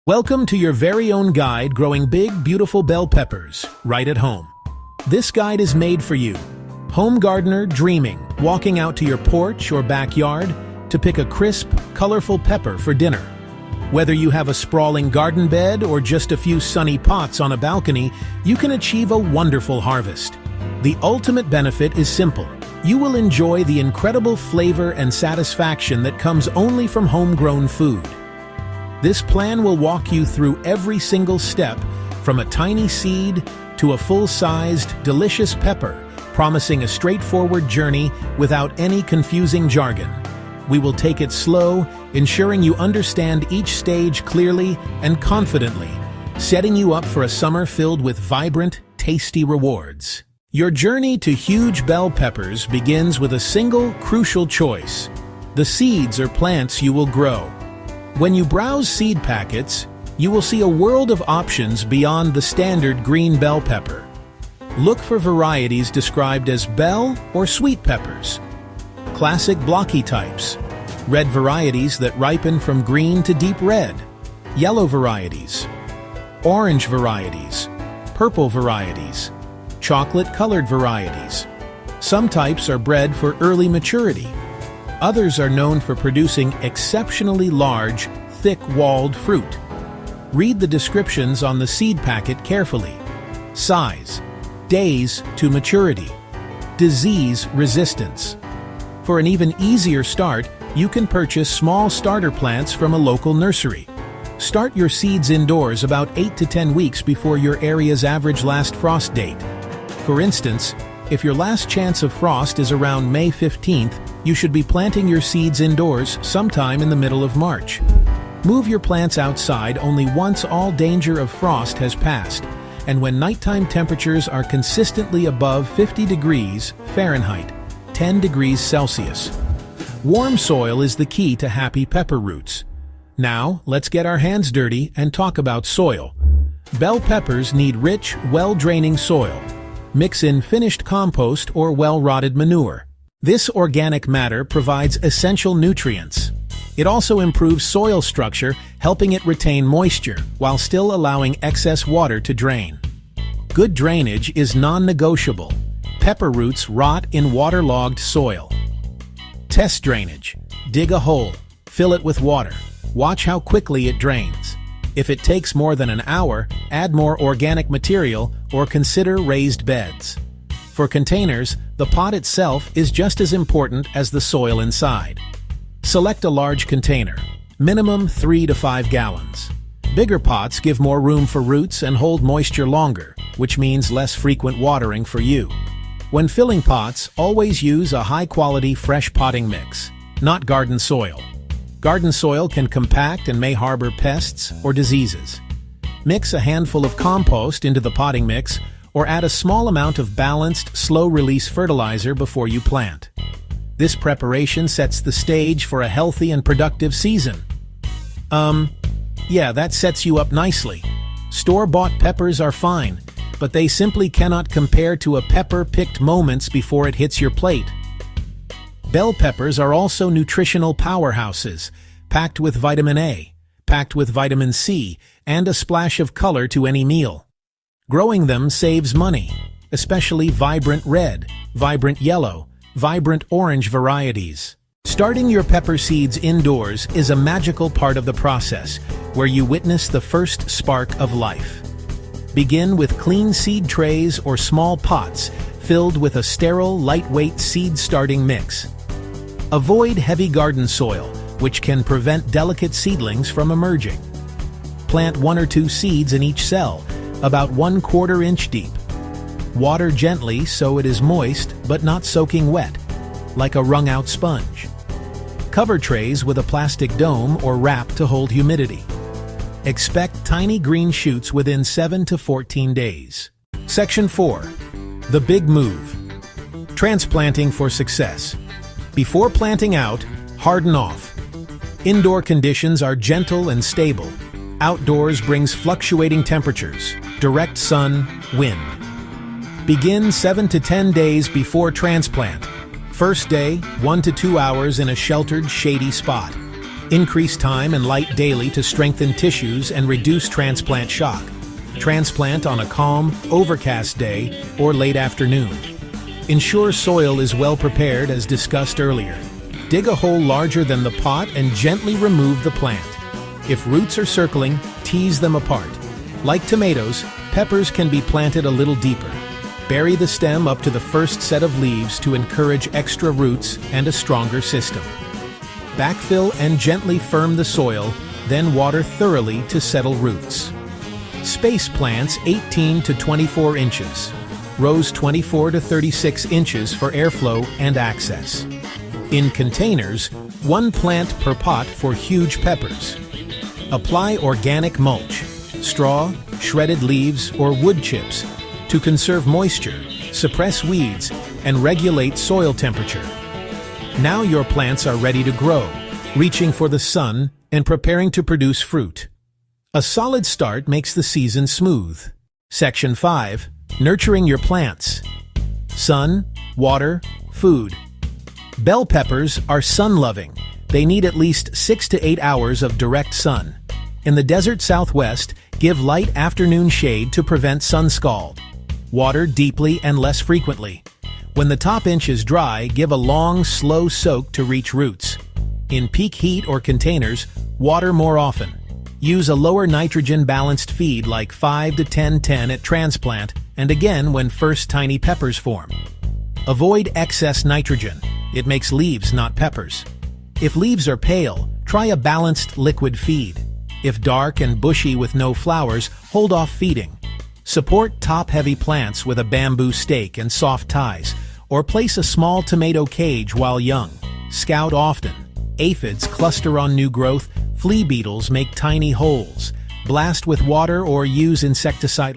Welcome to your very own guide growing big, beautiful bell peppers right at home. This guide is made for you, home gardener dreaming, walking out to your porch or backyard to pick a crisp, colorful pepper for dinner. Whether you have a sprawling garden bed or just a few sunny pots on a balcony, you can achieve a wonderful harvest. The ultimate benefit is simple. You will enjoy the incredible flavor and satisfaction that comes only from homegrown food. This plan will walk you through every single step, from a tiny seed to a full-sized, delicious pepper, promising a straightforward journey without any confusing jargon. We will take it slow, ensuring you understand each stage clearly and confidently, setting you up for a summer filled with vibrant, tasty rewards. Your journey to huge bell peppers begins with a single, crucial choice: the seeds or plants you will grow. When you browse seed packets, you will see a world of options beyond the standard green bell pepper. Look for varieties described as bell or sweet peppers, classic blocky types, red varieties that ripen from green to deep red, yellow varieties, orange varieties, purple varieties, chocolate-colored varieties. Some types are bred for early maturity. Others are known for producing exceptionally large, thick-walled fruit. Read the descriptions on the seed packet carefully. Size, days to maturity, disease resistance. For an even easier start, you can purchase small starter plants from a local nursery. Start your seeds indoors about 8 to 10 weeks before your area's average last frost date. For instance, if your last chance of frost is around May 15th, you should be planting your seeds indoors sometime in the middle of March. Move your plants outside only once all danger of frost has passed, and when nighttime temperatures are consistently above 50 degrees Fahrenheit, 10 degrees Celsius. Warm soil is the key to happy pepper roots. Now, let's get our hands dirty and talk about soil. Bell peppers need rich, well-draining soil. Mix in finished compost or well-rotted manure. This organic matter provides essential nutrients. It also improves soil structure, helping it retain moisture while still allowing excess water to drain. Good drainage is non-negotiable. Pepper roots rot in waterlogged soil. Test drainage. Dig a hole. Fill it with water. Watch how quickly it drains. If it takes more than an hour, add more organic material or consider raised beds. For containers, the pot itself is just as important as the soil inside. Select a large container, minimum 3 to 5 gallons. Bigger pots give more room for roots and hold moisture longer, which means less frequent watering for you. When filling pots, always use a high-quality fresh potting mix, not garden soil. Garden soil can compact and may harbor pests or diseases. Mix a handful of compost into the potting mix or add a small amount of balanced, slow-release fertilizer before you plant. This preparation sets the stage for a healthy and productive season. Yeah, that sets you up nicely. Store-bought peppers are fine, but they simply cannot compare to a pepper picked moments before it hits your plate. Bell peppers are also nutritional powerhouses, packed with vitamin A, packed with vitamin C, and a splash of color to any meal. Growing them saves money, especially vibrant red, vibrant yellow, vibrant orange varieties. Starting your pepper seeds indoors is a magical part of the process, where you witness the first spark of life. Begin with clean seed trays or small pots filled with a sterile, lightweight seed starting mix. Avoid heavy garden soil, which can prevent delicate seedlings from emerging. Plant 1 or 2 seeds in each cell, about 1/4 inch deep. Water gently so it is moist but not soaking wet, like a wrung-out sponge. Cover trays with a plastic dome or wrap to hold humidity. Expect tiny green shoots within 7 to 14 days. Section 4. The Big Move. Transplanting for success. Before planting out, harden off. Indoor conditions are gentle and stable. Outdoors brings fluctuating temperatures, direct sun, wind. Begin 7 to 10 days before transplant. First day, 1 to 2 hours in a sheltered, shady spot. Increase time and light daily to strengthen tissues and reduce transplant shock. Transplant on a calm, overcast day or late afternoon. Ensure soil is well prepared as discussed earlier. Dig a hole larger than the pot and gently remove the plant. If roots are circling, tease them apart. Like tomatoes, peppers can be planted a little deeper. Bury the stem up to the first set of leaves to encourage extra roots and a stronger system. Backfill and gently firm the soil, then water thoroughly to settle roots. Space plants 18 to 24 inches. Rows 24 to 36 inches for airflow and access. In containers, 1 plant per pot for huge peppers. Apply organic mulch, straw, shredded leaves, or wood chips to conserve moisture, suppress weeds, and regulate soil temperature. Now your plants are ready to grow, reaching for the sun and preparing to produce fruit. A solid start makes the season smooth. Section 5. Nurturing your plants. Sun, water, food. Bell peppers are sun-loving. They need at least 6 to 8 hours of direct sun. In the desert Southwest, give light afternoon shade to prevent sun scald. Water deeply and less frequently. When the top inch is dry, give a long, slow soak to reach roots. In peak heat or containers, water more often. Use a lower nitrogen balanced feed like 5 to 10-10 at transplant and again when first tiny peppers form. Avoid excess nitrogen. It makes leaves, not peppers. If leaves are pale, try a balanced liquid feed. If dark and bushy with no flowers, hold off feeding. Support top-heavy plants with a bamboo stake and soft ties, or place a small tomato cage while young. Scout often. Aphids cluster on new growth, flea beetles make tiny holes. Blast with water or use insecticide.